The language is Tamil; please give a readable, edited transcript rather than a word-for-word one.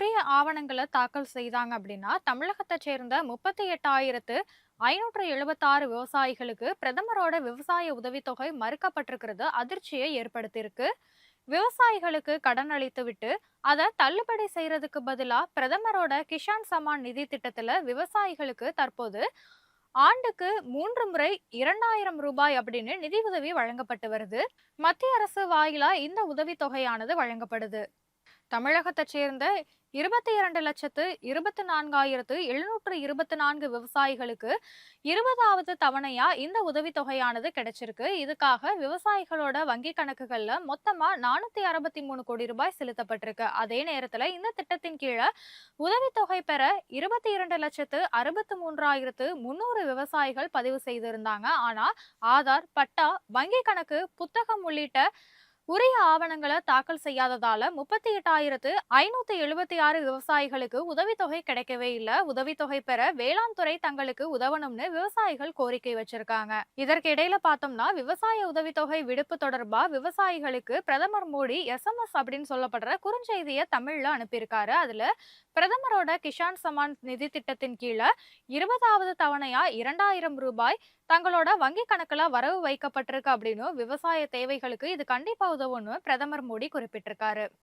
உரிய ஆவணங்கள தாக்கல் செய்தாங்க அப்படின்னா, தமிழகத்தைச் சேர்ந்த 38,576 விவசாயிகளுக்கு பிரதமரோட விவசாய உதவித்தொகை மறுக்கப்பட்டிருக்கிறது அதிர்ச்சியை ஏற்படுத்தியிருக்கு. விவசாயிகளுக்கு கடன் அளித்துவிட்டு, அத தள்ளுபடி செய்றதுக்கு பதிலா பிரதமரோட கிஷான் சம்மான் நிதி திட்டத்துல விவசாயிகளுக்கு தற்போது ஆண்டுக்கு 3 முறை ரூ. 2,000 அப்படின்னு நிதியுதவி வழங்கப்பட்டு வருது. மத்திய அரசு வாயிலா இந்த உதவித்தொகையானது வழங்கப்படுது. தமிழகத்தைச் சேர்ந்த 22,24,724 விவசாயிகளுக்கு 20வது தவணையா இந்த உதவித்தொகையானது கிடைச்சிருக்கு. இதுக்காக விவசாயிகளோட வங்கி கணக்குகள்ல மொத்தமா 463 கோடி ரூபாய் செலுத்தப்பட்டிருக்கு. அதே நேரத்துல இந்த திட்டத்தின் கீழ உதவித்தொகை பெற 22,63,300 விவசாயிகள் பதிவு செய்திருந்தாங்க. ஆனா ஆதார், பட்டா, வங்கி கணக்கு, புத்தகம் உள்ளிட்ட உரிய ஆவணங்கள தாக்கல் செய்யாததால 38,576 விவசாயிகளுக்கு உதவித்தொகை கிடைக்கவே இல்ல. உதவித்தொகை பெற வேளாண் துறை தங்களுக்கு உதவணும்னு விவசாயிகள் கோரிக்கை வச்சிருக்காங்க. இதற்கு இடையில பார்த்தோம்னா, விவசாய உதவித்தொகை விடுப்பு தொடர்பா விவசாயிகளுக்கு பிரதமர் மோடி SMS அப்படின்னு சொல்லப்படுற குறுஞ்செய்தியை தமிழ்ல அனுப்பியிருக்காரு. அதுல பிரதமரோட கிஷான் சம்மான் நிதி திட்டத்தின் கீழ 20வது தவணையா ரூ. 2,000 தங்களோட வங்கி கணக்குல வரவு வைக்கப்பட்டிருக்கு அப்படின்னு விவசாய தேவைகளுக்கு இது கண்டிப்பா உதவும்னு பிரதமர் மோடி குறிப்பிட்டிருக்காரு.